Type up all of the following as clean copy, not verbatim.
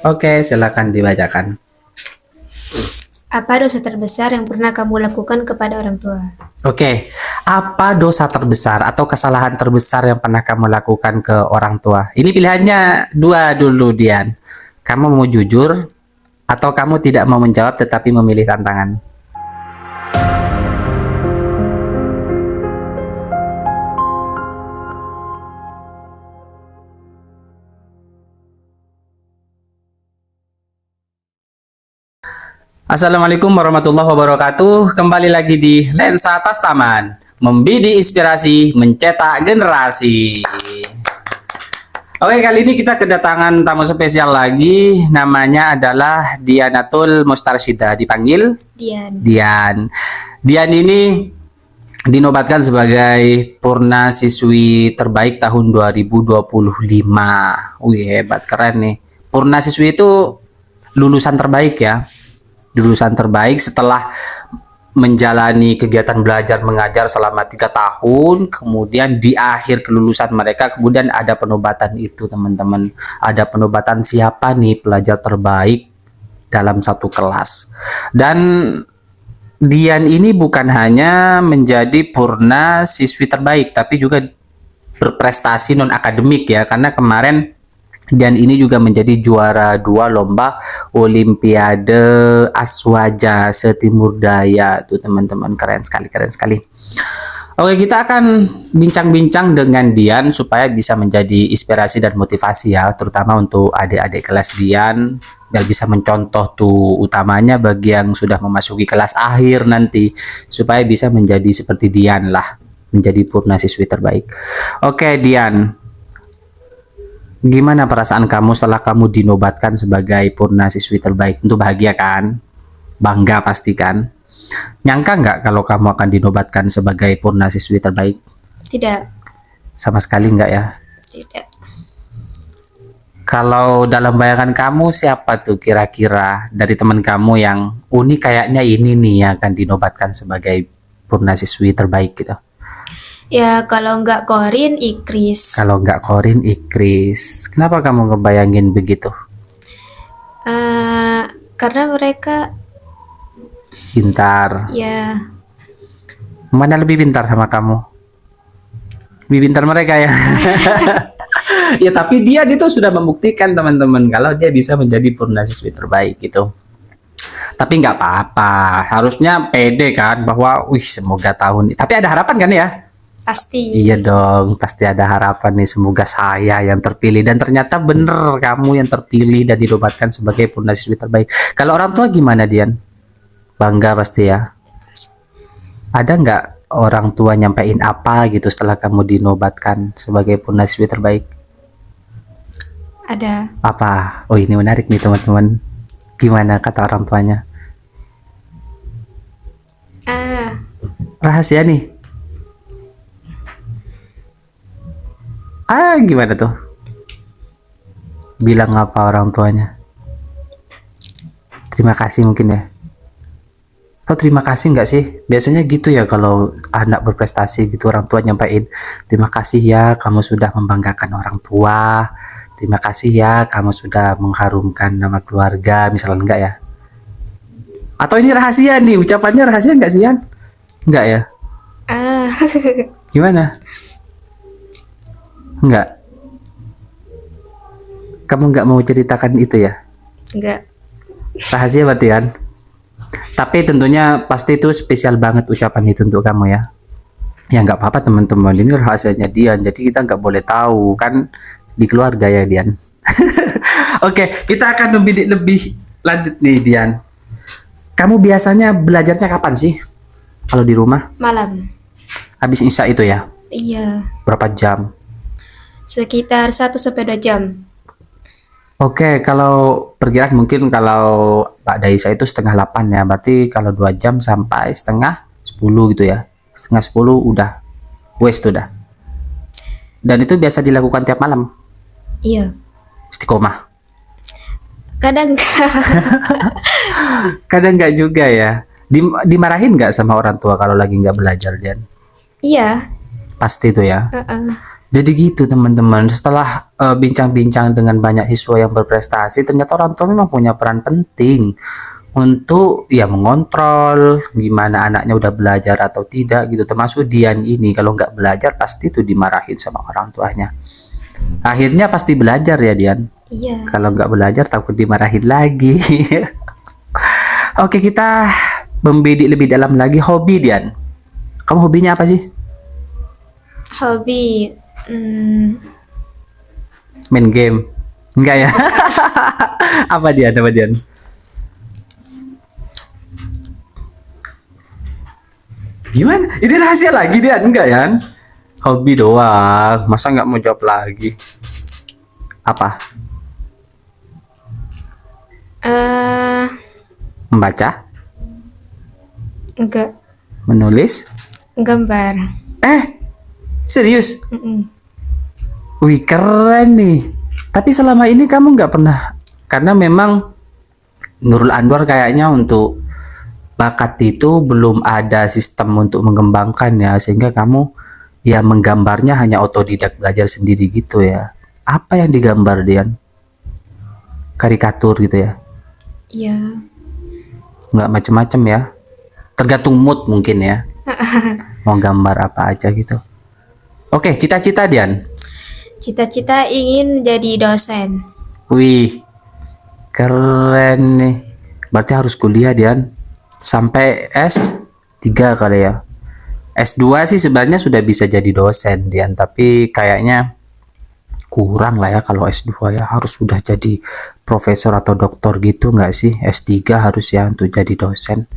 Oke, silakan dibacakan. Apa dosa terbesar yang pernah kamu lakukan kepada orang tua? Oke, apa dosa terbesar atau kesalahan terbesar yang pernah kamu lakukan ke orang tua? Ini pilihannya dua dulu, Dian. Kamu mau jujur atau kamu tidak mau menjawab tetapi memilih tantangan? Assalamualaikum warahmatullahi wabarakatuh. Kembali lagi di Lensa Atas Taman, membidik inspirasi, mencetak generasi. Oke, kali ini kita kedatangan tamu spesial lagi. Namanya adalah Dianatul Mustarsyidah, dipanggil Dian. Dian. Dian ini dinobatkan sebagai Purna Siswi Terbaik tahun 2025. Wih, hebat, keren nih. Purna Siswi itu lulusan terbaik ya. Lulusan terbaik setelah menjalani kegiatan belajar mengajar selama 3 tahun, kemudian di akhir kelulusan mereka kemudian ada penobatan itu, teman-teman. Ada penobatan siapa nih pelajar terbaik dalam satu kelas. Dan Dian ini bukan hanya menjadi Purna Siswi Terbaik, tapi juga berprestasi non akademik ya, karena kemarin Dian ini juga menjadi juara 2 lomba Olimpiade Aswaja Setimur Daya tuh, teman-teman. Keren sekali, keren sekali. Oke, kita akan bincang-bincang dengan Dian supaya bisa menjadi inspirasi dan motivasi ya, terutama untuk adik-adik kelas Dian, biar bisa mencontoh tuh, utamanya bagi yang sudah memasuki kelas akhir nanti, supaya bisa menjadi seperti Dian lah, menjadi Purna Siswi Terbaik. Oke, Dian, gimana perasaan kamu setelah kamu dinobatkan sebagai Purna Siswi Terbaik? Tentu bahagia kan? Bangga pasti kan? Nyangka nggak kalau kamu akan dinobatkan sebagai Purna Siswi Terbaik? Tidak. Sama sekali nggak ya? Tidak. Kalau dalam bayangan kamu siapa tuh kira-kira dari teman kamu yang ini kayaknya ini nih yang akan dinobatkan sebagai Purna Siswi Terbaik gitu? Ya, kalau nggak Korin, Ikris. Kalau nggak Korin, Ikris. Kenapa kamu ngebayangin begitu? Karena mereka Pintar. ya Mana lebih pintar sama kamu? Lebih pintar mereka ya. Ya, tapi dia itu sudah membuktikan, teman-teman, kalau dia bisa menjadi Purna Siswi Terbaik gitu. Tapi nggak apa-apa, harusnya pede kan bahwa, wih, semoga tahun ini. Tapi ada harapan kan ya? pasti. Iya dong, pasti ada harapan nih. Semoga saya yang terpilih, dan ternyata bener kamu yang terpilih dan dinobatkan sebagai Purna Siswi Terbaik. Kalau orang tua gimana, Dian? Bangga pasti ya. Ada nggak orang tua nyampein apa gitu setelah kamu dinobatkan sebagai Purna Siswi Terbaik? Ada. Apa? Oh, ini menarik nih, teman-teman. Gimana kata orang tuanya? Ah, Rahasia nih. Gimana tuh? Bilang apa orang tuanya? Terima kasih mungkin ya. Atau terima kasih nggak sih? Biasanya gitu ya kalau anak berprestasi gitu, orang tua nyampein, terima kasih ya kamu sudah membanggakan orang tua. Terima kasih ya kamu sudah mengharumkan nama keluarga, misalnya, enggak ya? Atau ini rahasia nih, ucapannya rahasia nggak sih, Yan? Enggak ya? ah, Gimana? Enggak. Kamu nggak mau ceritakan itu ya? enggak. Rahasia berarti kan? Tapi tentunya pasti itu spesial banget ucapan itu untuk kamu ya. Ya nggak apa-apa, teman-teman, ini rahasianya Dian, jadi kita nggak boleh tahu kan, di keluarga ya, Dian. Oke, kita akan membidik lebih lanjut nih, Dian. Kamu biasanya belajarnya kapan sih? Kalau di rumah? Malam. Habis Isya itu ya? Iya. Berapa jam? Sekitar 1 sampai 2 jam. Oke, kalau perkiraan mungkin kalau Pak Daisa itu setengah 8 ya, berarti kalau 2 jam sampai setengah 10 gitu ya. Setengah 10 udah waste udah. Dan itu biasa dilakukan tiap malam. Iya. Istiqomah. Kadang enggak. Kadang nggak juga ya. Dimarahin nggak sama orang tua kalau lagi nggak belajar, Dian? Iya. Pasti itu ya. Heeh. Jadi gitu teman-teman, setelah bincang-bincang dengan banyak siswa yang berprestasi, ternyata orang tua memang punya peran penting untuk ya mengontrol gimana anaknya udah belajar atau tidak gitu. Termasuk Dian ini, kalau nggak belajar pasti tuh dimarahin sama orang tuanya. Akhirnya pasti belajar ya Dian. Iya. Kalau nggak belajar takut dimarahin lagi. Oke, kita membidik lebih dalam lagi hobi Dian. Kamu hobinya apa sih? Hobi. Main game? Enggak ya? Apa Dian? Apa Dian? Gimana? Ini rahasia lagi Dian? Enggak ya? Hobi doang. Masa nggak mau jawab lagi? Apa? eh Membaca? enggak. Menulis? Gambar. Serius? Mm-mm. Wih, keren nih. Tapi selama ini kamu nggak pernah, karena memang Nurul Anwar kayaknya untuk bakat itu belum ada sistem untuk mengembangkan ya, sehingga kamu ya menggambarnya hanya otodidak belajar sendiri gitu ya. Apa yang digambar Dian? Karikatur gitu ya? Iya. Nggak macem-macem ya? Tergantung mood mungkin ya. Mau gambar apa aja gitu. Oke, cita-cita Dian. Cita-cita ingin jadi dosen. Wih, keren nih. Berarti harus kuliah Dian. Sampai S3 kali ya. S2 sih sebenarnya sudah bisa jadi dosen Dian, tapi kayaknya kurang lah ya kalau S2 ya, harus sudah jadi profesor atau doktor gitu nggak sih? S3 harus ya untuk jadi dosen.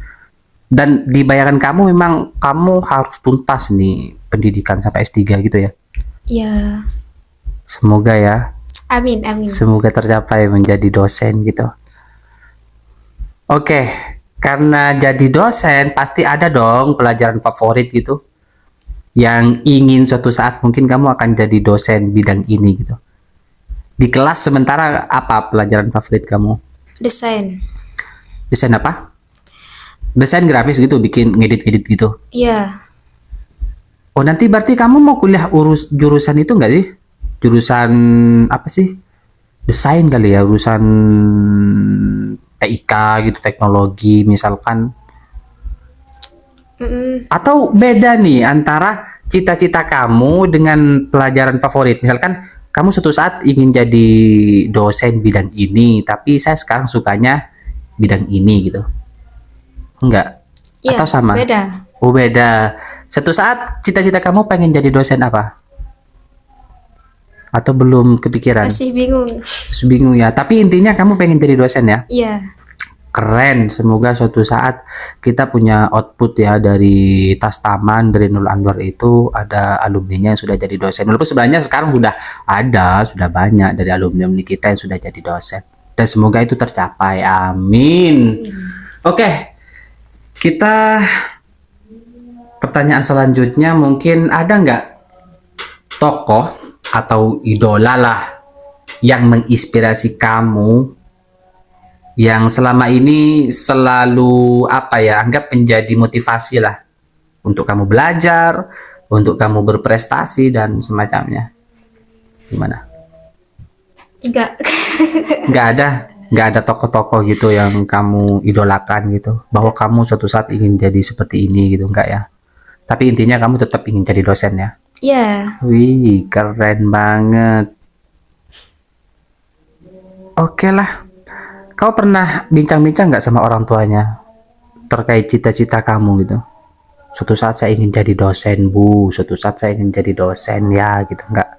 Dan di bayangan kamu memang kamu harus tuntas nih pendidikan sampai S3 gitu ya. Ya. Semoga ya, Amin, amin. semoga tercapai menjadi dosen gitu. Oke, karena jadi dosen pasti ada dong pelajaran favorit gitu. Yang ingin suatu saat mungkin kamu akan jadi dosen bidang ini gitu. Di kelas sementara apa pelajaran favorit kamu? Desain. Desain apa? Desain grafis gitu, bikin ngedit-ngedit gitu. Iya. Oh, nanti berarti kamu mau kuliah jurusan itu enggak sih? Jurusan apa sih? Desain kali ya, urusan TIK gitu, teknologi misalkan. Mm-mm. Atau beda nih antara cita-cita kamu dengan pelajaran favorit. Misalkan kamu suatu saat ingin jadi dosen bidang ini, tapi saya sekarang sukanya bidang ini gitu. Enggak? Iya, Atau sama? beda. Oh, beda. Suatu saat cita-cita kamu pengen jadi dosen apa? Atau belum kepikiran? Masih bingung. Masih bingung ya. Tapi intinya kamu pengen jadi dosen ya? Iya. Keren. Semoga suatu saat kita punya output ya dari Tas Taman, dari Nurul Anwar itu ada alumninya yang sudah jadi dosen. Walaupun sebenarnya sekarang sudah banyak dari alumni kita yang sudah jadi dosen. Dan semoga itu tercapai. Amin. Oke. Kita pertanyaan selanjutnya, mungkin ada nggak tokoh atau idola lah yang menginspirasi kamu, yang selama ini selalu apa ya, anggap menjadi motivasi lah untuk kamu belajar, untuk kamu berprestasi dan semacamnya. Gimana? Enggak. Nggak ada tokoh-tokoh gitu yang kamu idolakan gitu, bahwa kamu suatu saat ingin jadi seperti ini gitu, enggak ya? Tapi intinya kamu tetap ingin jadi dosen ya? Iya. Wih, keren banget. Oke lah. Kau pernah bincang-bincang nggak sama orang tuanya terkait cita-cita kamu gitu? Suatu saat saya ingin jadi dosen, Bu. Suatu saat saya ingin jadi dosen ya gitu, enggak?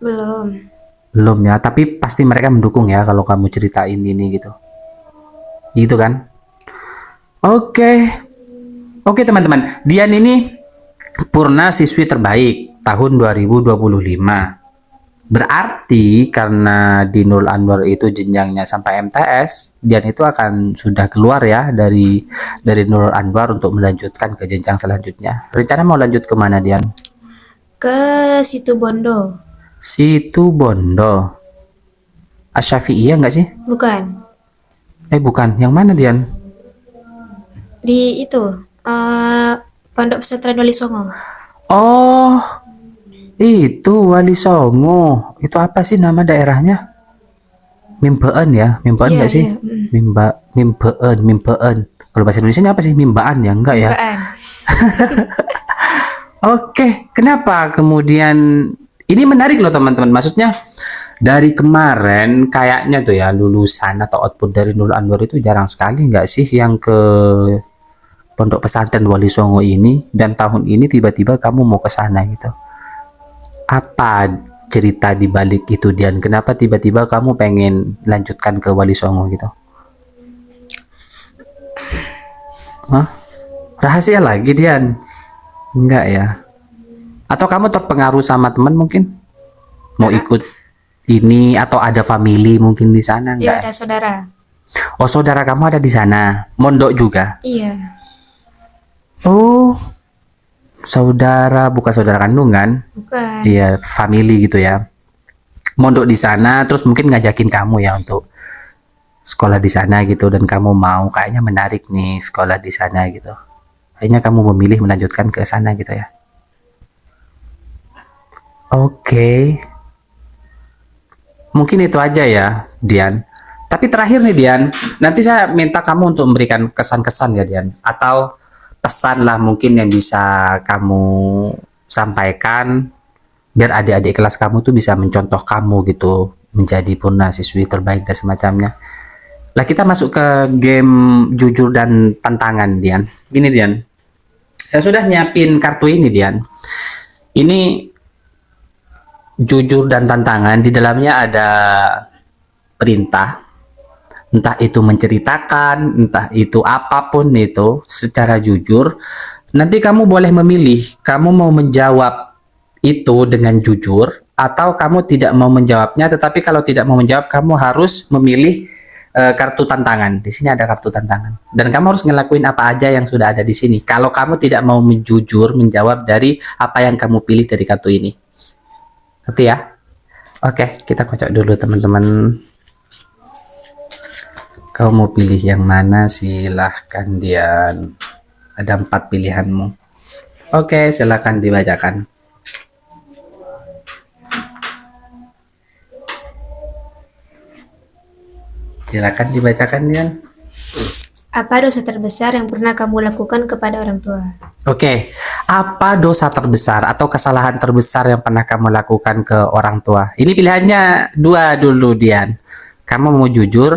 Belum. Belum ya, tapi pasti mereka mendukung ya kalau kamu ceritain ini gitu. Gitu kan? Oke. Oke teman-teman, Dian ini purna siswi terbaik tahun 2025. Berarti karena di Nurul Anwar itu jenjangnya sampai MTS, Dian itu akan sudah keluar ya dari Nurul Anwar untuk melanjutkan ke jenjang selanjutnya. Rencana mau lanjut ke mana Dian? Ke Situbondo. Situ Bondo. Asyafi'iyah nggak sih? Bukan. Bukan. Yang mana Dian? Di itu. Pondok Pesantren Wali Songo. Oh, Itu Wali Songo. Itu apa sih nama daerahnya? Mimbean ya? Mimbean Iya, nggak sih? iya. Mimbean. Kalau bahasa Indonesia apa sih? Mimbaan ya? Enggak ya? Mbaan. Oke, kenapa kemudian ini menarik loh teman-teman. Maksudnya dari kemarin kayaknya tuh ya lulusan atau output dari Nurul Anwar itu jarang sekali nggak sih yang ke pondok pesantren Wali Songo ini, dan tahun ini tiba-tiba kamu mau ke sana gitu. Apa cerita di balik itu Dian? Kenapa tiba-tiba kamu pengen lanjutkan ke Wali Songo gitu? Hah? Rahasia lagi Dian? Enggak ya? Atau kamu terpengaruh sama teman mungkin? Mau ikut ini atau ada family mungkin di sana Iya, enggak? ada saudara. Oh, saudara kamu ada di sana. Mondok juga. Iya. Oh, saudara bukan saudara kandungan. Bukan. Iya, family gitu ya. Mondok di sana terus mungkin ngajakin kamu ya untuk sekolah di sana gitu, dan kamu mau kayaknya menarik nih sekolah di sana gitu. Akhirnya kamu memilih melanjutkan ke sana gitu ya. Oke. Mungkin itu aja ya, Dian. Tapi terakhir nih Dian, nanti saya minta kamu untuk memberikan kesan-kesan ya Dian, atau pesan lah mungkin yang bisa kamu sampaikan biar adik-adik kelas kamu tuh bisa mencontoh kamu gitu menjadi purna siswi terbaik dan semacamnya. Lah kita masuk ke game jujur dan tantangan Dian. Gini Dian, saya sudah nyiapin kartu ini Dian. Ini jujur dan tantangan, di dalamnya ada perintah, entah itu menceritakan, entah itu apapun itu secara jujur. Nanti kamu boleh memilih, kamu mau menjawab itu dengan jujur atau kamu tidak mau menjawabnya. Tetapi kalau tidak mau menjawab, kamu harus memilih kartu tantangan. Di sini ada kartu tantangan dan kamu harus ngelakuin apa aja yang sudah ada di sini. Kalau kamu tidak mau jujur menjawab dari apa yang kamu pilih dari kartu ini. Ngerti ya? Oke, kita kocok dulu teman-teman. Kau mau pilih yang mana? Silahkan Dian. Ada 4 pilihanmu. Oke, silahkan dibacakan. Silahkan dibacakan Dian. Apa dosa terbesar yang pernah kamu lakukan kepada orang tua? Oke, apa dosa terbesar atau kesalahan terbesar yang pernah kamu lakukan ke orang tua? Ini pilihannya 2 dulu Dian. Kamu mau jujur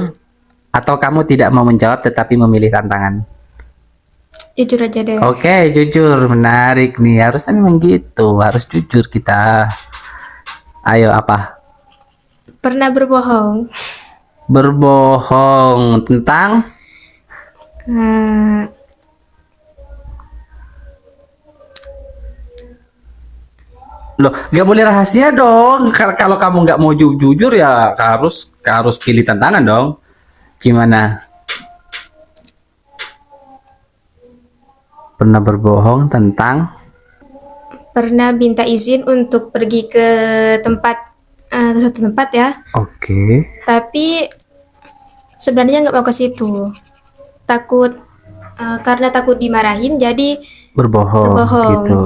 atau kamu tidak mau menjawab tetapi memilih tantangan? Jujur aja deh. Oke, jujur, menarik nih. Harusnya memang gitu, harus jujur kita. Ayo, apa? Pernah berbohong. Berbohong tentang? Eh, Loh, nggak boleh rahasia dong. Kalau kamu nggak mau jujur ya harus pilih tantangan dong. Gimana? Pernah berbohong tentang? pernah minta izin untuk pergi ke ke suatu tempat ya. Oke. Tapi sebenarnya nggak mau ke situ. Takut karena takut dimarahin jadi Berbohong Berbohong. gitu.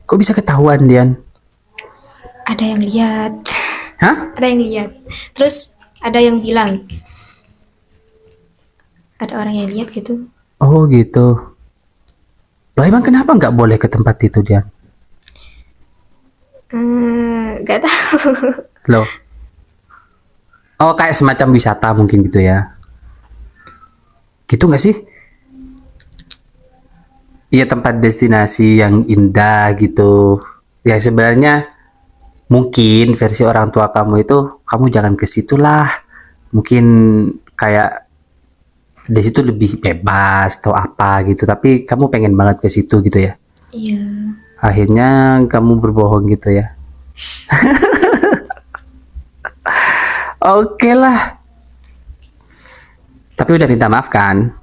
Kok bisa ketahuan, Dian? ada yang lihat. Hah? Ada yang lihat. Terus ada yang bilang ada orang yang lihat gitu. Oh gitu. Loh, emang kenapa nggak boleh ke tempat itu, Dian? Nggak tahu. Loh. Oh, kayak semacam wisata mungkin gitu ya. Gitu nggak sih? Iya, tempat destinasi yang indah gitu. Ya sebenarnya mungkin versi orang tua kamu itu kamu jangan ke situ lah. Mungkin kayak di situ lebih bebas atau apa gitu. Tapi kamu pengen banget ke situ gitu ya. Iya. Akhirnya kamu berbohong gitu ya. Oke lah. Tapi udah minta maaf kan?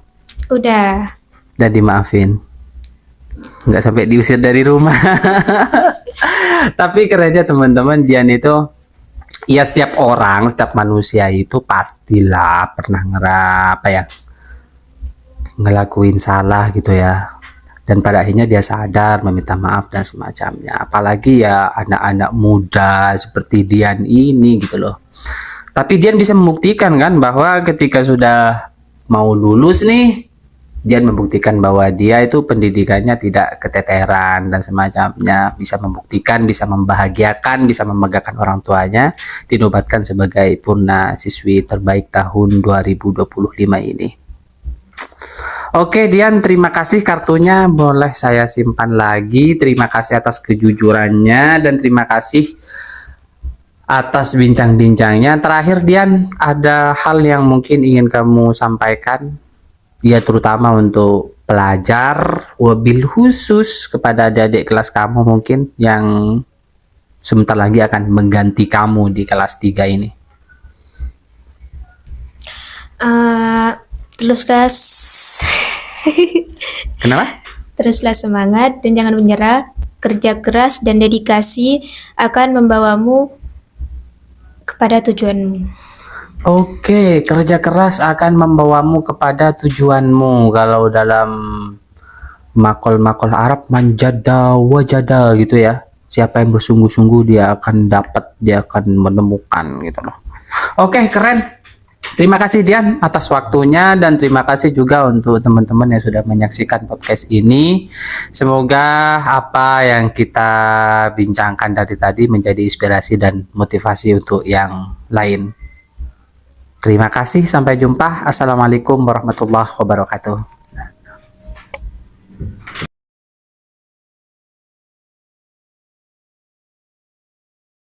Udah. Udah dimaafin. Nggak sampai diusir dari rumah. Tapi kerennya teman-teman, Dian itu ya setiap orang, setiap manusia itu pastilah pernah ngelakuin salah gitu ya. Dan pada akhirnya dia sadar, meminta maaf dan semacamnya. Apalagi ya anak-anak muda seperti Dian ini gitu loh. Tapi Dian bisa membuktikan kan bahwa ketika sudah mau lulus nih, Dian membuktikan bahwa dia itu pendidikannya tidak keteteran dan semacamnya. Bisa membuktikan, bisa membahagiakan, bisa membanggakan orang tuanya. Dinobatkan sebagai purna siswi terbaik tahun 2025 ini. Oke Dian, terima kasih, kartunya boleh saya simpan lagi. Terima kasih atas kejujurannya dan terima kasih atas bincang-bincangnya. Terakhir Dian, ada hal yang mungkin ingin kamu sampaikan? Ya terutama untuk pelajar, wabil khusus kepada adik-adik kelas kamu mungkin yang sebentar lagi akan mengganti kamu di kelas 3 ini. Teruslah Kenapa? teruslah semangat dan jangan menyerah. Kerja keras dan dedikasi akan membawamu kepada tujuanmu. Oke, kerja keras akan membawamu kepada tujuanmu. Kalau dalam makol-makol Arab, manjada wajada gitu ya. Siapa yang bersungguh-sungguh dia akan dapat, dia akan menemukan gitu loh. Oke, keren. Terima kasih Dian atas waktunya dan terima kasih juga untuk teman-teman yang sudah menyaksikan podcast ini. Semoga apa yang kita bincangkan dari tadi menjadi inspirasi dan motivasi untuk yang lain. Terima kasih, sampai jumpa. Assalamualaikum warahmatullahi wabarakatuh.